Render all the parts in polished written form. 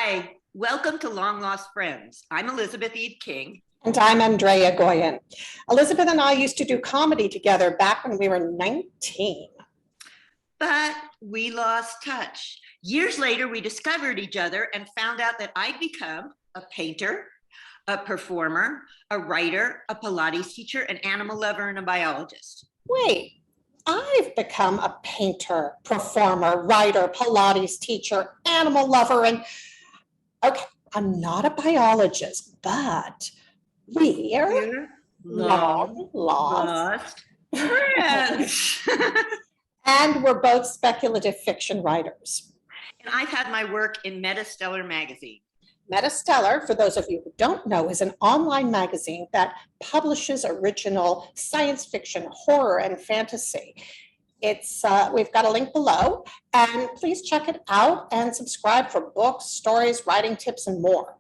Hi, welcome to Long Lost Friends. I'm Elizabeth Eve King. And I'm Andrea Goyan. Elizabeth and I used to do comedy together back when we were 19. But we lost touch. Years later, we discovered each other and found out that I'd become a painter, a performer, a writer, a Pilates teacher, an animal lover, and a biologist. Wait, I've become a painter, performer, writer, Pilates teacher, animal lover, and okay, I'm not a biologist, but we're long lost friends. And we're both speculative fiction writers. And I've had my work in MetaStellar magazine. MetaStellar, for those of you who don't know, is an online magazine that publishes original science fiction, horror, and fantasy. It's we've got a link below, and please check it out and subscribe for books, stories, writing tips, and more.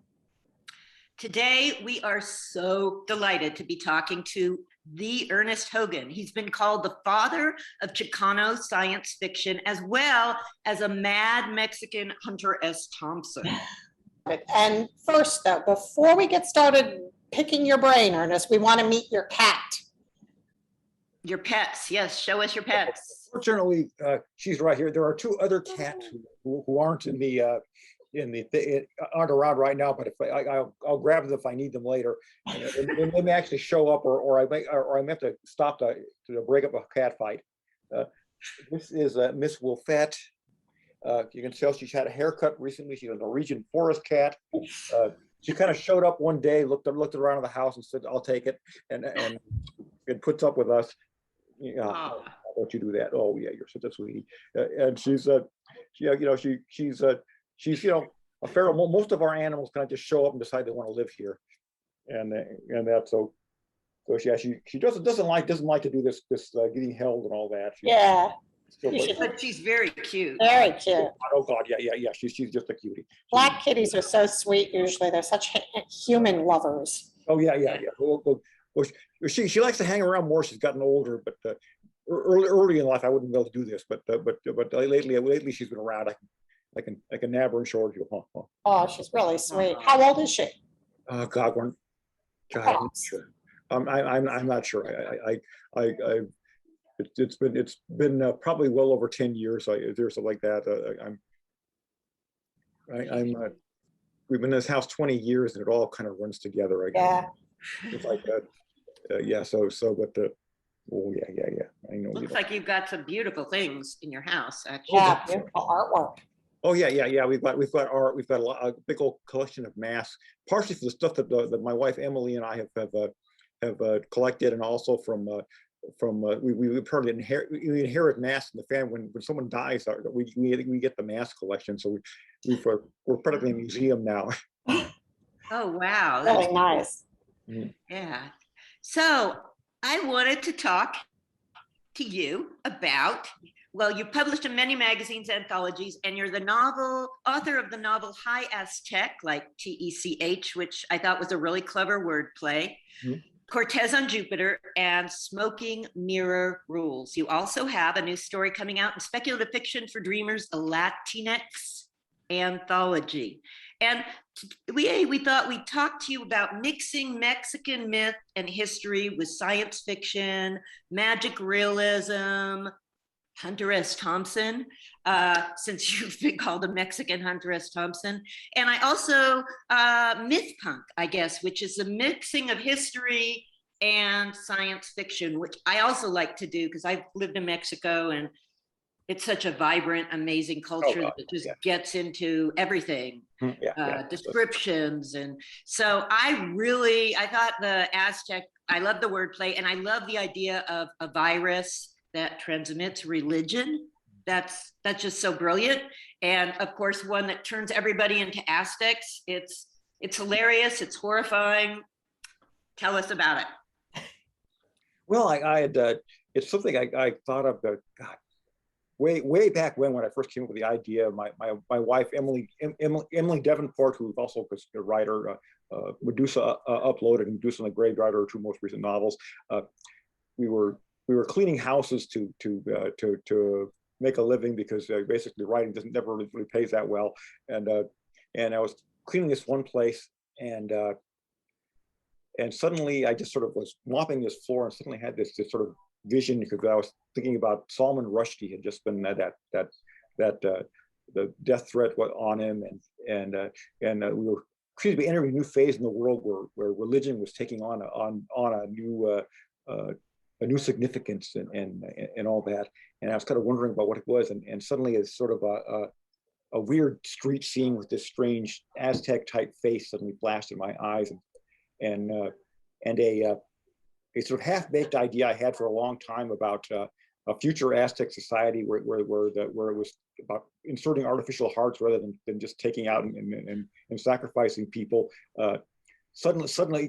Today, we are so delighted to be talking to the Ernest Hogan. He's been called the father of Chicano science fiction, as well as a mad Mexican Hunter S. Thompson. And first, though, before we get started picking your brain, Ernest, we want to meet your cat. Your pets, yes. Show us your pets. Fortunately, she's right here. There are two other cats who aren't aren't around right now. But if I'll grab them if I need them later. And they may actually show up, or I may have to stop to break up a cat fight. This is Miss Wolfette. You can tell she's had a haircut recently. She's a Norwegian forest cat. She kind of showed up one day, looked around the house and said, "I'll take it," and it puts up with us. Yeah, how don't you do that? Oh yeah, you're such a sweetie. And she's she's a feral. Most of our animals kind of just show up and decide they want to live here, and that's so. So she doesn't like to do this getting held and all that. But she's very cute. Very cute. Oh God, yeah. She's just a cutie. Black kitties are so sweet. Usually, they're such human lovers. Oh yeah. Well, she likes to hang around more. She's gotten older, but early in life, I wouldn't be able to do this. But lately she's been around. I can nab her and show her to you. Huh. Oh, she's really sweet. How old is she? Oh God, I'm not sure. I'm not sure. It's been probably well over 10 years. There's something like that. We've been in this house 20 years, and it all kind of runs together. Yeah. It's like that. Oh yeah. I know. Looks like you've got some beautiful things in your house, actually. Yeah, beautiful artwork. Oh yeah. We've got art. We've got a big old collection of masks, partially for the stuff that my wife Emily and I have collected, and also from we probably inherit masks in the family. When someone dies, we get the mask collection. So we're practically a museum now. Oh wow, really nice. Yeah. So I wanted to talk to you about, well, you published in many magazines, anthologies, and you're the author of the novel High Aztec, like TECH, which I thought was a really clever wordplay. Cortez on Jupiter, and Smoking Mirror Rules. You also have a new story coming out in Speculative Fiction for Dreamers, a Latinx anthology. And we thought we'd talk to you about mixing Mexican myth and history with science fiction, magic realism, Hunter S. Thompson, since you've been called a Mexican Hunter S. Thompson. And I also, Mythpunk, I guess, which is a mixing of history and science fiction, which I also like to do because I've lived in Mexico, and it's such a vibrant, amazing culture that just gets into everything, descriptions. And so I thought the Aztec, I love the wordplay, and I love the idea of a virus that transmits religion. That's just so brilliant. And of course, one that turns everybody into Aztecs. It's hilarious. It's horrifying. Tell us about it. Well, I had it's something I thought of. God, way back when I first came up with the idea. My wife Emily Davenport, who's also a writer, Medusa uploaded Medusa and the Grave Rider, her two most recent novels. We were cleaning houses to make a living, because basically writing never really pays that well, and and I was cleaning this one place, and suddenly I just sort of was mopping this floor, and suddenly had this sort of vision, because I was thinking about Salman Rushdie had just been the death threat on him, and we were entering a new phase in the world where religion was taking on a new significance and all that. And I was kind of wondering about what it was, and suddenly it's sort of a weird street scene with this strange Aztec type face suddenly flashed in my eyes, and a sort of half-baked idea I had for a long time about a future Aztec society where it was about inserting artificial hearts rather than just taking out and sacrificing people. Suddenly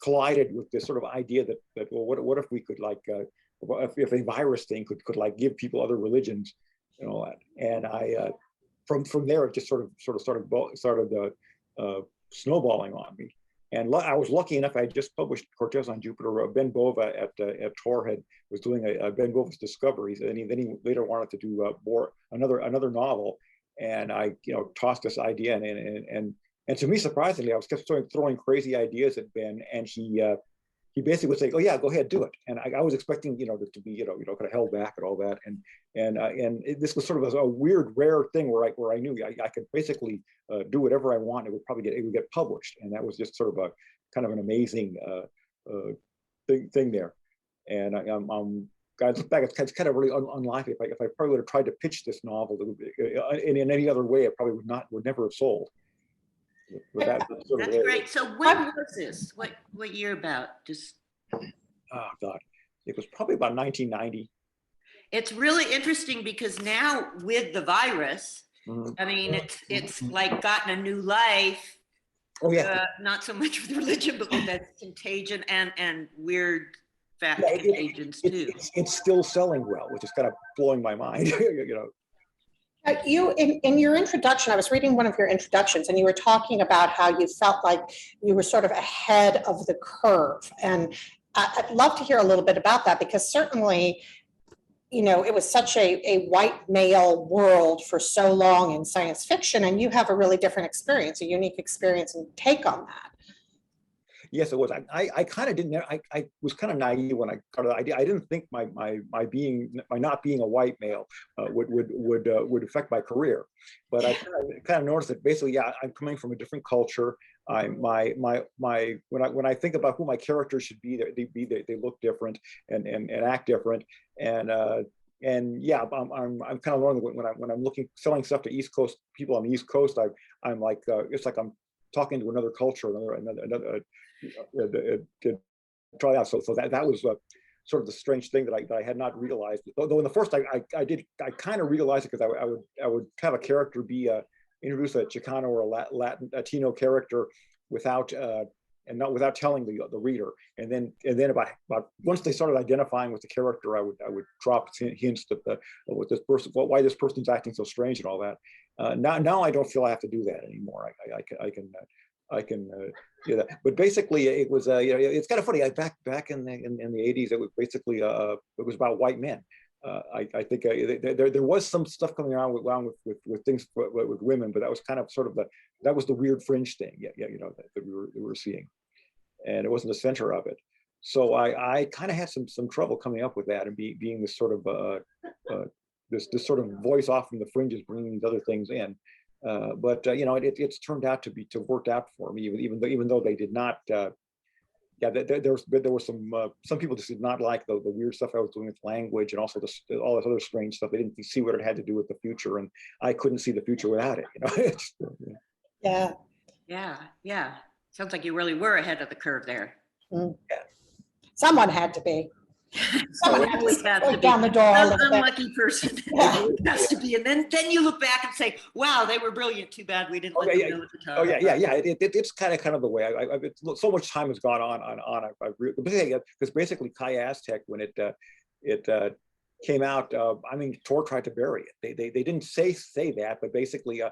collided with this sort of idea that well, what if we could, like, if a virus thing could like give people other religions and all that. And I from there it just sort of started snowballing on me. And I was lucky enough, I had just published Cortez on Jupiter. Ben Bova at Tor was doing a Ben Bova's Discoveries, and then he later wanted to do another novel. And I tossed this idea and to me, surprisingly, I was just throwing crazy ideas at Ben, and he basically would say, "Oh yeah, go ahead, do it." And I was expecting to be kind of held back and all that, and this was sort of a weird, rare thing where I knew I could basically do whatever I want. It would get published, and that was just sort of a kind of an amazing thing there. And I look back, it's kind of really unlikely. If I probably would have tried to pitch this novel in any other way, it probably would never have sold. That's great. So when was this? What year about? Just oh God, it was probably about 1990. It's really interesting because now with the virus, I mean, it's like gotten a new life. Oh yeah. Not so much with religion, but with that contagion and weird fact contagions too. It's still selling well, which is kind of blowing my mind. You, in your introduction, I was reading one of your introductions, and you were talking about how you felt like you were sort of ahead of the curve. And I'd love to hear a little bit about that, because certainly, it was such a white male world for so long in science fiction, and you have a really different experience, a unique experience and take on that. Yes, it was. I kind of didn't. I was kind of naive when I got the idea. I didn't think my not being a white male would affect my career, but I kind of noticed that basically, yeah, I'm coming from a different culture. When I think about who my characters should be, they look different and act different, and yeah, I'm kind of learning when I'm selling stuff to East Coast people on the East Coast. I'm like it's like I'm talking to another culture, another try out. So that was sort of the strange thing that I had not realized. Though in the first I kind of realized it, because I would have a character introduce a Chicano or a Latino character without telling the reader, and then about once they started identifying with the character, I would drop hints that why this person's acting so strange and all that. Now I don't feel I have to do that anymore. I can do that. But basically, it was it's kind of funny. Back in the 80s, it was basically it was about white men. I think there was some stuff coming around with things with women, but that was kind of sort of that was the weird fringe thing, that we were seeing, and it wasn't the center of it. So I kind of had some trouble coming up with that and being this sort of this sort of voice off from the fringes, bringing these other things in. But it's turned out to worked out for me, even though they did not. There were some people just did not like the weird stuff I was doing with language, and also all this other strange stuff. They didn't see what it had to do with the future, and I couldn't see the future without it. Yeah. Sounds like you really were ahead of the curve there. Yeah. Someone had to be. Someone had to be down the door. Some unlucky person has to be, and then you look back and say, "Wow, they were brilliant. Too bad we didn't let them know at the time." Oh yeah. It's kind of the way. So much time has gone on. Because basically, Kai Aztec, when it came out, Tor tried to bury it. They didn't say that, but basically,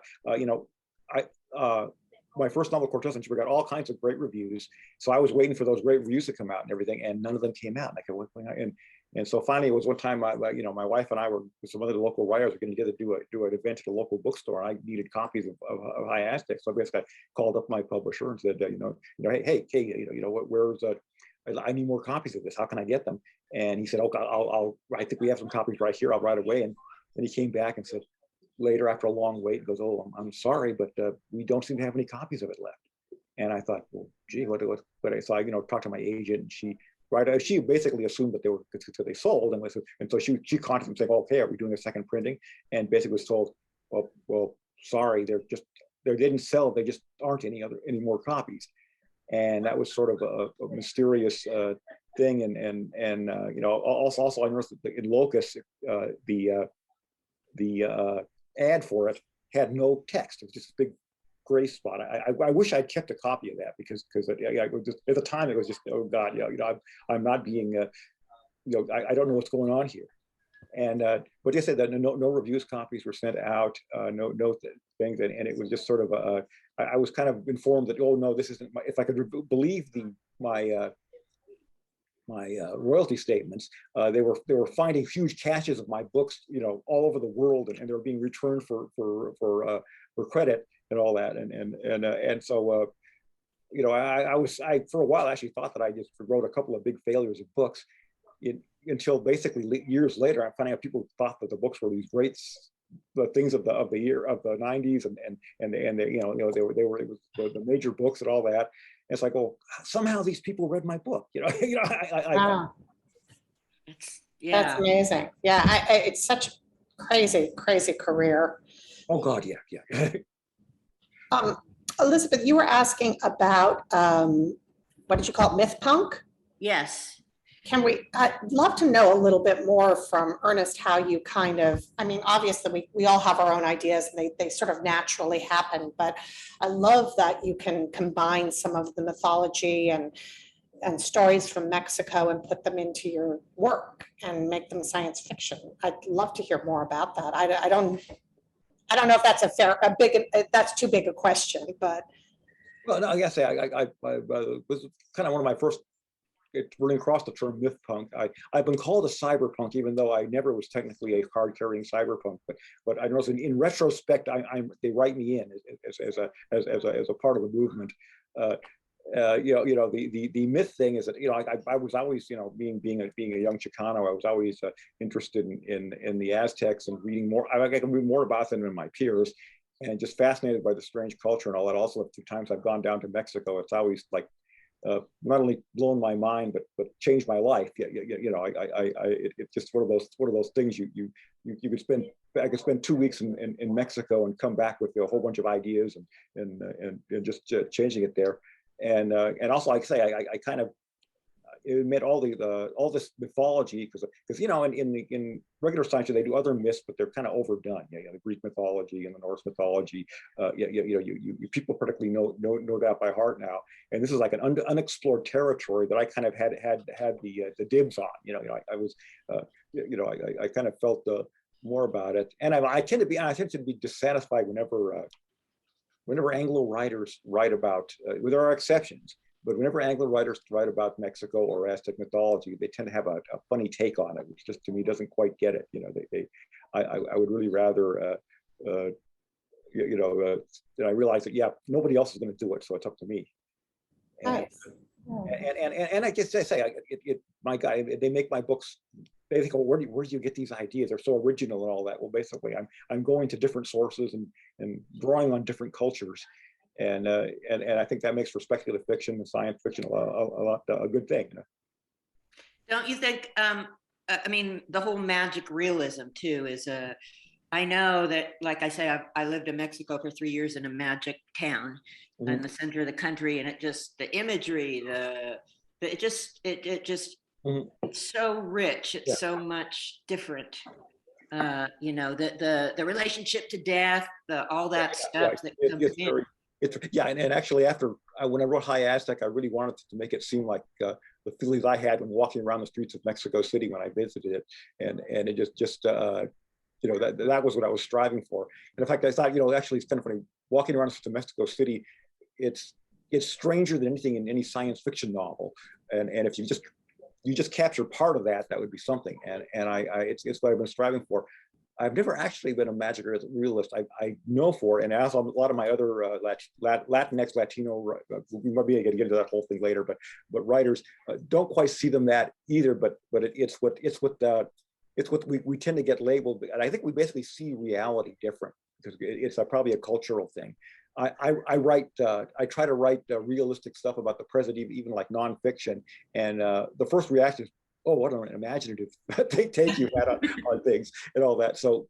my first novel, Cortez on Jupiter, got all kinds of great reviews. So I was waiting for those great reviews to come out and everything, and none of them came out. And I kept waiting, And so finally, it was one time, my wife and I were with some other local writers were going to get to do an event at a local bookstore, and I needed copies of High Aztec. So I basically called up my publisher and said, hey, where's I need more copies of this. How can I get them? And he said, okay, I think we have some copies right here. I'll right away. And then he came back and said later, after a long wait, he goes, oh, I'm sorry, but we don't seem to have any copies of it left. And I thought, well, gee, what? So I, talked to my agent, and she basically assumed that they sold, and so she contacted him saying, okay, are we doing a second printing? And basically was told, well, sorry, they didn't sell, they just aren't any more copies. And that was sort of a mysterious thing. And also I noticed that in Locus, the ad for it had no text. It was just a big gray spot. I wish I'd kept a copy of that because at the time it was just, oh God, I'm not being, I don't know what's going on here. And but they said that no reviews copies were sent out, no things, and it was just sort of I was kind of informed that, oh no, this isn't if I could believe my royalty statements, they were finding huge caches of my books, all over the world, and they were being returned for credit and all that, and so I for a while actually thought that I just wrote a couple of big failures of books, until basically years later I found out people thought that the books were these great the things of the year of the 90s, and they were it was the major books and all that. And it's like, oh, somehow these people read my book, Wow. Yeah. That's amazing. Yeah, it's such a crazy career. Oh God, yeah. Elizabeth, you were asking about what did you call it, Mythpunk? Yes. I'd love to know a little bit more from Ernest how you kind of, obviously we all have our own ideas and they sort of naturally happen, but I love that you can combine some of the mythology and stories from Mexico and put them into your work and make them science fiction. I'd love to hear more about that. I don't know if that's that's too big a question, but. Well, no, I guess I was kind of one of my first running across the term Mythpunk. I've been called a cyberpunk, even though I never was technically a card-carrying cyberpunk. But I noticed in retrospect, they write me in as a part of the movement. The myth thing is that I was always being a young Chicano, I was always interested in the Aztecs and reading more. I can read more about them than my peers, and just fascinated by the strange culture and all that. Also, the 2 times I've gone down to Mexico, it's always like not only blown my mind but changed my life. It's just one of those things you could spend. I could spend 2 weeks in Mexico and come back with a whole bunch of ideas and just changing it there. And also, like I say, I kind of admit all this mythology because in regular science they do other myths, but they're kind of overdone. The Greek mythology and the Norse mythology. You people particularly know that by heart now. And this is like an unexplored territory that I kind of had the dibs on. I was I kind of felt more about it. And I tend to be dissatisfied whenever Anglo writers write about, there are exceptions, but whenever Anglo writers write about Mexico or Aztec mythology, they tend to have a funny take on it, which just to me doesn't quite get it. I would really rather, I realize that, nobody else is going to do it, so it's up to me. Nice. And I guess I say, my guy, they make my books. They think, oh, where do you get these ideas? They're so original and all that. Well, basically, I'm going to different sources and drawing on different cultures, and I think that makes for speculative fiction and science fiction a good thing. Don't you think? The whole magic realism too is a. I know that, like I say, I lived in Mexico for 3 years in a magic town in the center of the country, and the imagery, it just it's so rich. It's so much different. The relationship to death, all that stuff that comes in. And actually, when I wrote High Aztec, I really wanted to make it seem like the feelings I had when walking around the streets of Mexico City when I visited it, and it just that was what I was striving for. And in fact, I thought, actually, it's kind of funny walking around to Mexico City. It's stranger than anything in any science fiction novel, and if you just you just capture part of that, that would be something. And it's what I've been striving for. I've never actually been a magic realist. I know for, and as a lot of my other Latinx, Latino, we might be able to get into that whole thing later, but writers don't quite see them that either. But it's what we tend to get labeled, and I think we basically see reality different because it's probably a cultural thing. I write, I try to write realistic stuff about the present, even like nonfiction, and the first reaction is, oh, what an imaginative take you've had on things and all that. So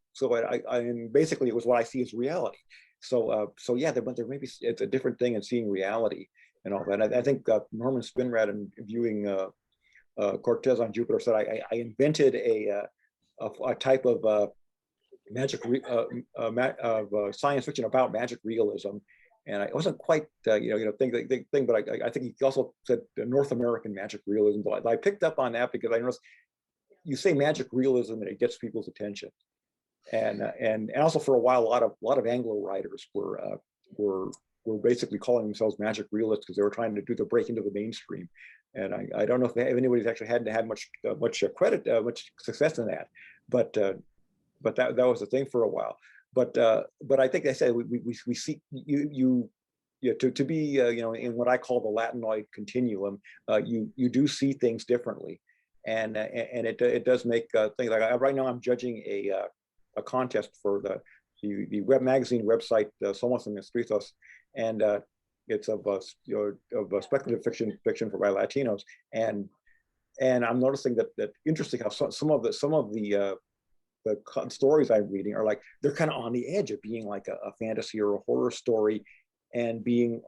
and basically it was what I see as reality. So yeah, there may be, it's a different thing in seeing reality and all that. I think Norman Spinrad, in viewing Cortez on Jupiter, said I invented a type of science fiction about magic realism. And I wasn't quite, thing, but I think he also said North American magic realism. But I picked up on that because I noticed you say magic realism and it gets people's attention. And also for a while, a lot of Anglo writers were basically calling themselves magic realists because they were trying to do the break into the mainstream. And I don't know if anybody's actually hadn't had much credit, much success in that, but that was the thing for a while. But I think I said we see you to be in what I call the Latinoid continuum. You do see things differently, and it does make things like right now I'm judging a contest for the web magazine website Somos en Escritos, and it's of speculative fiction for by Latinos, and I'm noticing that interesting how some of the stories I'm reading are like they're kind of on the edge of being like a fantasy or a horror story, and being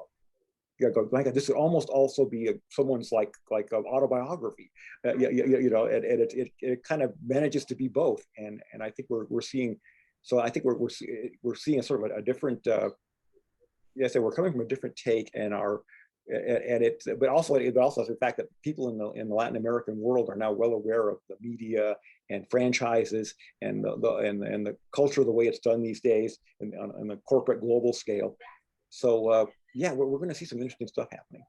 like this would almost also be someone's like an autobiography, and it kind of manages to be both, and I think we're seeing. So I think we're seeing a sort of a different. Yes, we're coming from a different take, and but also the fact that people in the Latin American world are now well aware of the media and franchises and the culture, the way it's done these days, and on the corporate global scale. So yeah, we're going to see some interesting stuff happening.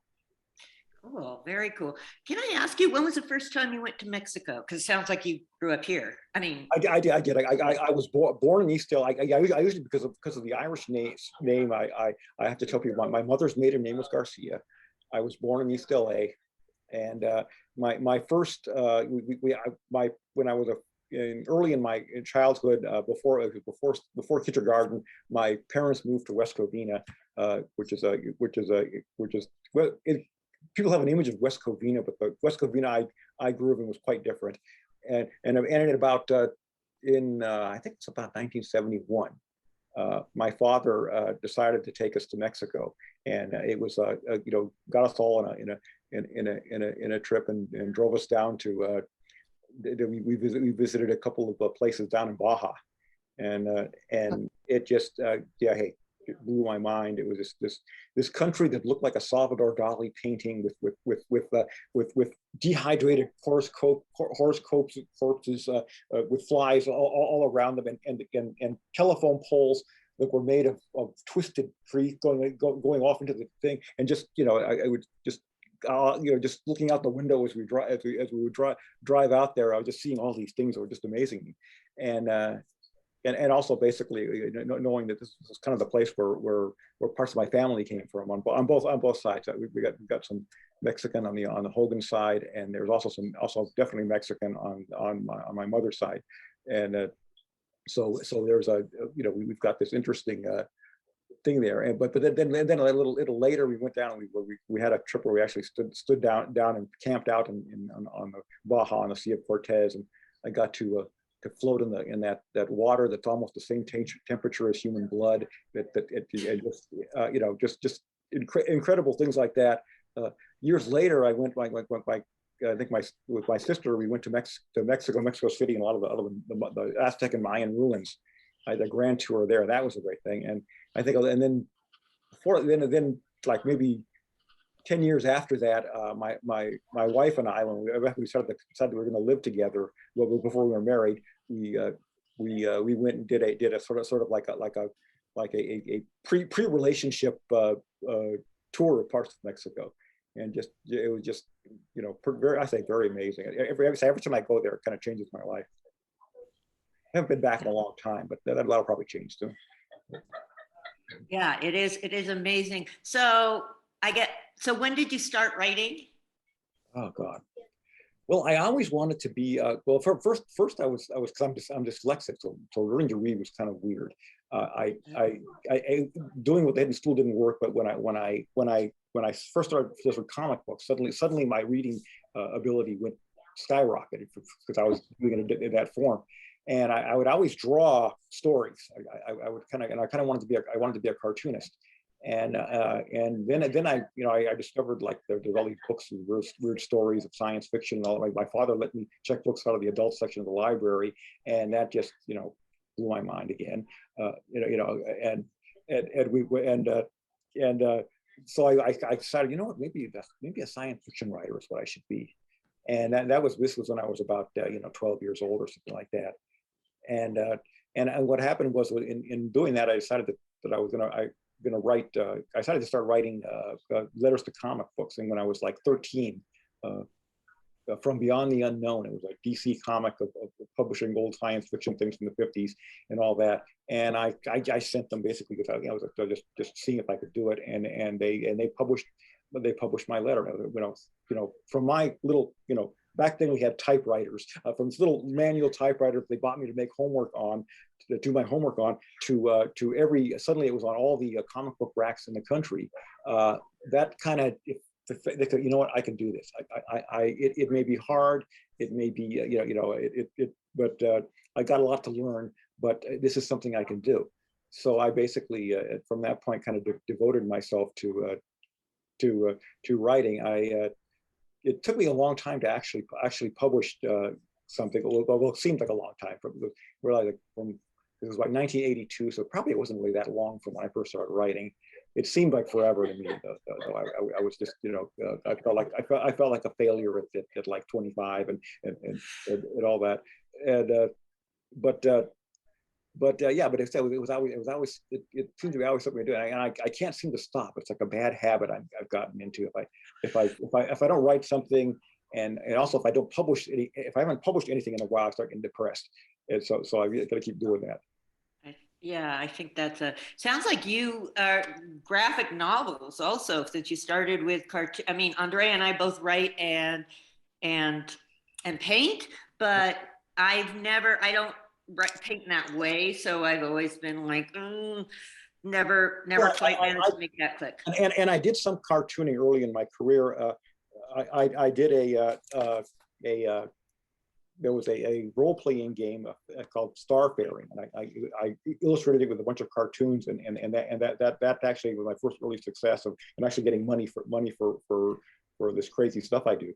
Cool, very cool. Can I ask you, when was the first time you went to Mexico? Because it sounds like you grew up here. I mean, I did. I was born in East Hill. I usually because of the Irish name. I have to tell people my mother's maiden name was Garcia. I was born in East LA, and my first when I was early in my childhood, before kindergarten, my parents moved to West Covina, which is well, people have an image of West Covina, but the West Covina I grew up in was quite different, and at about I think it's about 1971. My father decided to take us to Mexico, and it was got us all in a trip and drove us down to we visited a couple of places down in Baja, and it just it blew my mind. It was this country that looked like a Salvador Dali painting with dehydrated horse corpses with flies all around them, and telephone poles that were made of twisted trees going off into the thing, and just I would just just looking out the window as we would drive out there, I was just seeing all these things that were just amazing, and also basically knowing that this was kind of the place where parts of my family came from on both sides. We got some Mexican on the Hogan side, and there's also definitely Mexican on my mother's side, and so there's we've got this interesting thing there. And but then a little later we went down and we had a trip where we actually stood down and camped out on the Baja on the Sea of Cortez, and I got to float in that water that's almost the same temperature as human blood. Just incredible things like that. Years later, I went with my sister. We went to Mexico City, and a lot of the Aztec and Mayan ruins. I had a grand tour there. That was a great thing. And I think, and then like maybe 10 years after that, my wife and I, when we decided we were going to live together, well, before we were married, we went and did a sort of like a pre-relationship tour of parts of Mexico, and it very, I say very amazing. Every time I go there, it kind of changes my life. I haven't been back in a long time, but that'll probably change too. Yeah, it is amazing. So so when did you start writing? Oh God. Well, I always wanted to be. First I was because I'm dyslexic, so learning to read was kind of weird. I doing what they had in school didn't work, but when I first started just with comic books, suddenly my reading ability went skyrocketed because I was doing it in that form, and I would always draw stories. I would kind of wanted to be a cartoonist. And then I discovered like there's all these books with weird stories of science fiction and all. My father let me check books out of the adult section of the library, and that just blew my mind again. So I decided, what, maybe a science fiction writer is what I should be. And this was when I was about 12 years old or something like that. And what happened was in doing that, I decided that I was gonna write. I decided to start writing letters to comic books, and when I was like 13, From Beyond the Unknown, it was like DC comic of publishing old science fiction things from the 50s and all that. And I sent them basically because I was just seeing if I could do it, and they published my letter. From my little back then we had typewriters, from this little manual typewriter they bought me to make homework on, to do my homework on, to suddenly it was on all the comic book racks in the country. That kind of, you know what, I can do this. It may be hard, it may be but I got a lot to learn, but this is something I can do. So I basically from that point kind of devoted myself to writing. It took me a long time to actually publish something. Well, it seemed like a long time. It was like 1982, so probably it wasn't really that long from when I first started writing. It seemed like forever to me, though. I was just, I felt like a failure at like 25 and all that. It seemed to be always something to do, and I can't seem to stop. It's like a bad habit I've gotten into. If I don't write something, and also if I haven't published anything in a while, I start getting depressed. And so I really got to keep doing that. Yeah, I think sounds like you are graphic novels also, since you started with cartoon. I mean, Andrea and I both write and paint, but I don't paint in that way. So I've always been like, never quite managed to make that click. And I did some cartooning early in my career. I did there was a role-playing game called Starfaring, and I illustrated it with a bunch of cartoons, and that actually was my first early success of actually getting money for this crazy stuff I do,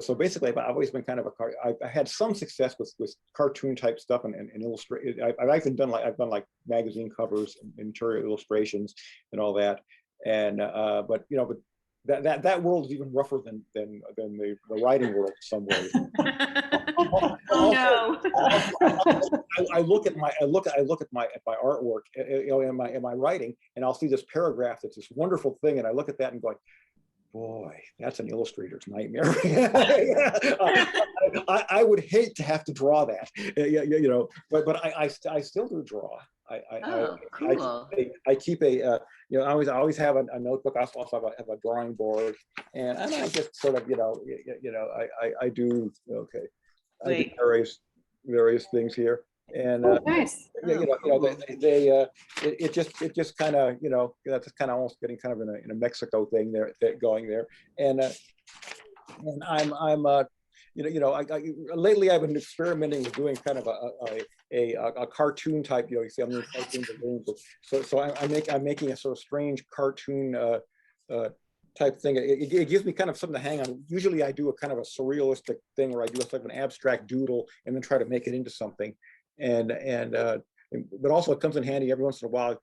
so basically I've always been kind of I had some success with cartoon type stuff and illustrate. I've even done like magazine covers and interior illustrations and all that, and but that world is even rougher than the writing world in some ways. No. I look at my artwork, in my writing, and I'll see this paragraph that's this wonderful thing, and I look at that and go, boy, that's an illustrator's nightmare. I would hate to have to draw that, but I still do draw. Cool. I keep a I always have a notebook. I also have a drawing board, and I just sort of I do I do various things here, and Nice. it just kind of that's kind of almost getting kind of in a Mexico thing there going there, and I'm lately I've been experimenting with doing kind of a cartoon type. You see, I'm doing cartoons and games. So I'm making a sort of strange cartoon type thing. It gives me kind of something to hang on. Usually I do a kind of a surrealistic thing where I do like an abstract doodle and then try to make it into something. But also it comes in handy every once in a while.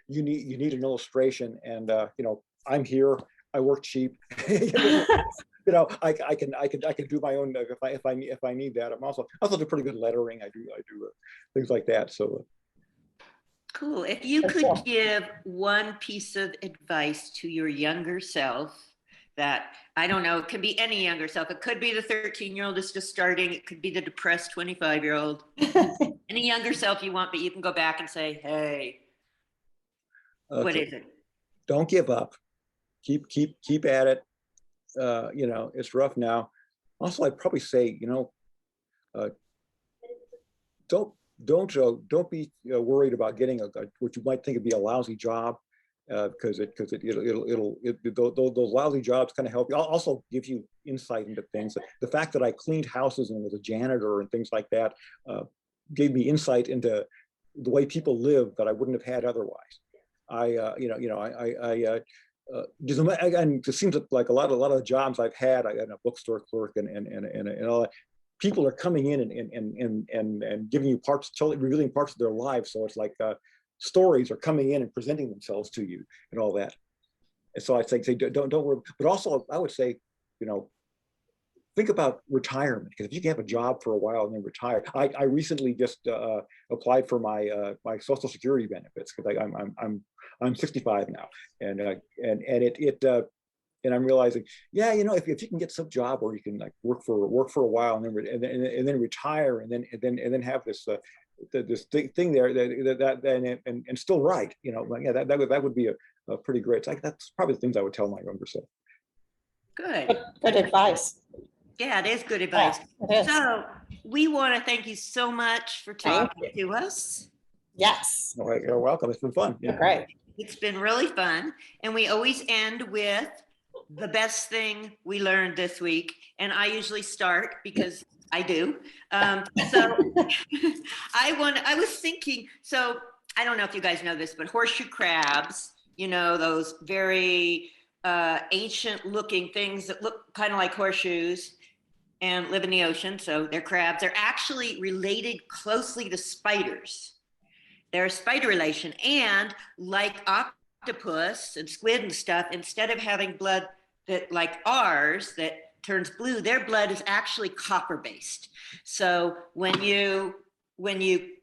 You need an illustration, and I'm here. I work cheap. I can do my own if I need that. I also do pretty good lettering. I do things like that. So Cool. If you For could sure. give one piece of advice to your younger self that, I don't know, it can be any younger self. It could be the 13-year-old that's just starting. It could be the depressed 25-year-old. Any younger self you want, but you can go back and say, hey, what Okay, is it? don't give up. Keep at it. You know, it's rough now. Also, I'd probably say, you know, uh, don't be worried about getting what you might think would be a lousy job, because those lousy jobs kind of help you. Also give you insight into things. The fact that I cleaned houses and was a janitor and things like that gave me insight into the way people live that I wouldn't have had otherwise. And it seems like a lot of the jobs I've had, I got a bookstore clerk and all that. People are coming in and giving you parts, totally revealing parts of their lives. So it's like stories are coming in and presenting themselves to you and all that. And so I'd say don't worry. But also I would say, you know, think about retirement, because if you can have a job for a while and then retire. I recently just applied for my Social Security benefits because I'm 65 now, and I'm realizing, yeah, you know, if you can get some job where you can like work for a while and then retire and then have this this thing there and still write, you know, yeah, that would be a pretty great. Like, that's probably the things I would tell my younger self. Good. Good advice. Yeah, it is good advice. Yeah, it is. So we want to thank you so much for Thank talking to us. Yes. All right, you're welcome. It's been fun. You're Yeah. great. It's been really fun. And we always end with the best thing we learned this week. And I usually start because I do. So I was thinking, so I don't know if you guys know this, but horseshoe crabs, you know, those very ancient looking things that look kind of like horseshoes and live in the ocean. So they're crabs. They're actually related closely to spiders. They're a spider relation. And like octopus and squid and stuff, instead of having blood that like ours that turns blue, their blood is actually copper based. So when you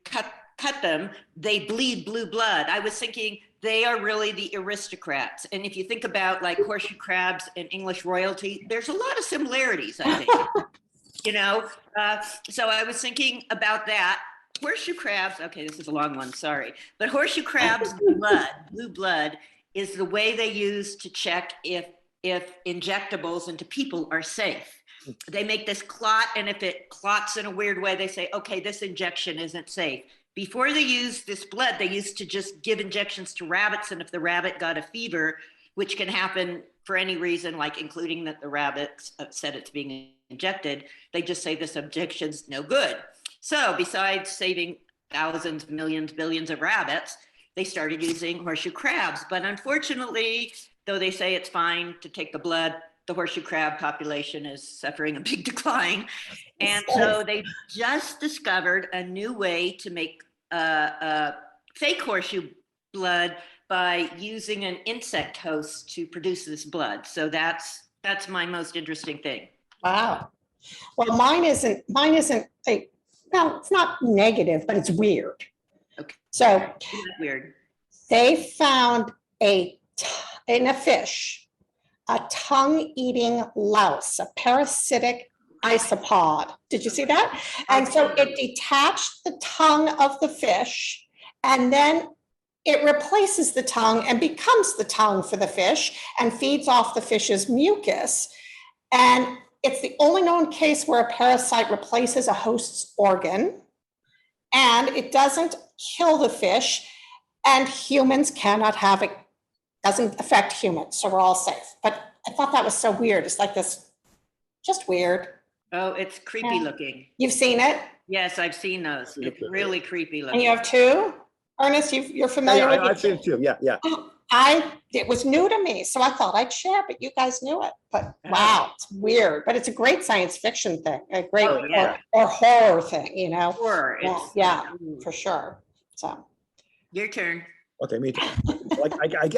cut them, they bleed blue blood. I was thinking they are really the aristocrats. And if you think about like horseshoe crabs and English royalty, there's a lot of similarities, I think. You know, so I was thinking about that. Horseshoe crabs, okay, this is a long one, sorry. But horseshoe crabs' blood, blue blood, is the way they use to check if injectables into people are safe. They make this clot, and if it clots in a weird way, they say, okay, this injection isn't safe. Before they used this blood, they used to just give injections to rabbits, and if the rabbit got a fever, which can happen for any reason, like including that the rabbit said it's being injected, they just say this injection's no good. So besides saving thousands, millions, billions of rabbits, they started using horseshoe crabs. But unfortunately, though they say it's fine to take the blood, the horseshoe crab population is suffering a big decline. And so they just discovered a new way to make fake horseshoe blood by using an insect host to produce this blood. So that's my most interesting thing. Wow. Well, mine isn't a, well, it's not negative, but it's weird. Okay. So That's weird. they found in a fish, a tongue-eating louse, a parasitic isopod. Did you see that? And so it detached the tongue of the fish, and then it replaces the tongue and becomes the tongue for the fish and feeds off the fish's mucus. And it's the only known case where a parasite replaces a host's organ, and it doesn't kill the fish, and humans cannot have it, doesn't affect humans, so we're all safe. But I thought that was so weird. It's like this, just weird. Oh, it's creepy looking. You've seen it? Yes, I've seen those. It's really creepy looking. And you have two? Ernest, you're familiar with it? I've seen it too. Yeah. It was new to me, so I thought I'd share, but you guys knew it. But wow, it's weird. But it's a great science fiction thing, a great or horror thing, you know? Horror. Yeah, for sure. So your turn. Okay, me too. Like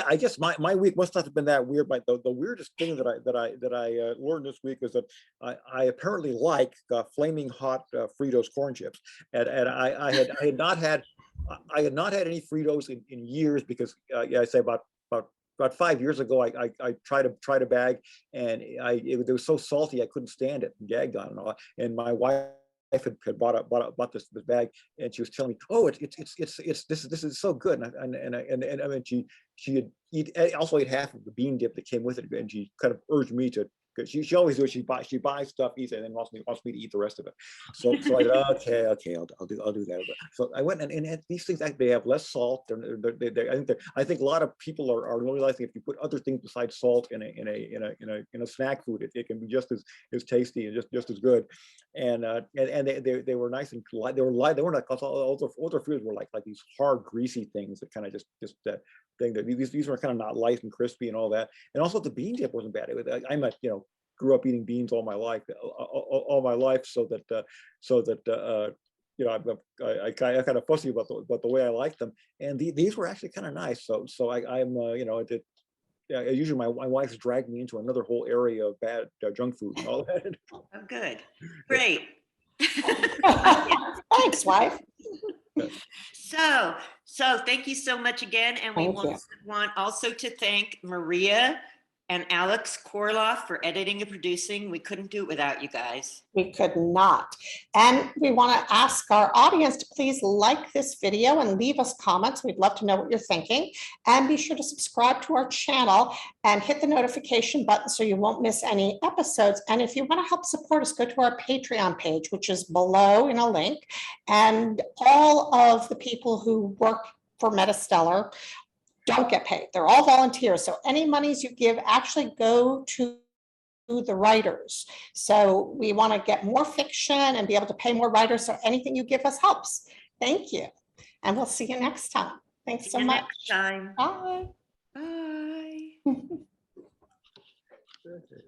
I guess my week must not have been that weird. But the weirdest thing that I learned this week is that I apparently like flaming hot Fritos corn chips, and I had not had I had not had any Fritos in years because, yeah, I say about 5 years ago, I tried a bag, and it was so salty I couldn't stand it and gagged on it and all. And my wife had bought this bag, and she was telling me, "Oh, this is so good." And I mean, she had also ate half of the bean dip that came with it, and she kind of urged me to. Because she always does. She buys stuff, eats it, and then wants me to eat the rest of it. So I said, okay, I'll do that. So I went and these things, they have less salt. I think a lot of people are realizing if you put other things besides salt in a snack food, it can be just as tasty and just as good. And they were nice and light. They were light. They weren't like all their foods were like these hard, greasy things that kind of just thing that these were kind of not light and crispy and all that. And also the bean dip wasn't bad. I'm a grew up eating beans all my life, so that I kind of fussy about the way I like them, and these were actually kind of nice. So I'm usually my wife's dragged me into another whole area of bad junk food and all that. Oh, good. Great. Thanks, wife. So thank you so much again. And we Thank you. want also to thank Maria and Alex Korolov for editing and producing. We couldn't do it without you guys. We could not. And we want to ask our audience to please like this video and leave us comments. We'd love to know what you're thinking. And be sure to subscribe to our channel and hit the notification button so you won't miss any episodes. And if you want to help support us, go to our Patreon page, which is below in a link. And all of the people who work for MetaStellar don't get paid. They're all volunteers. So any monies you give actually go to the writers. So we want to get more fiction and be able to pay more writers. So anything you give us helps. Thank you. And we'll see you next time. Thanks so See you much. next time. Bye. Bye. Okay.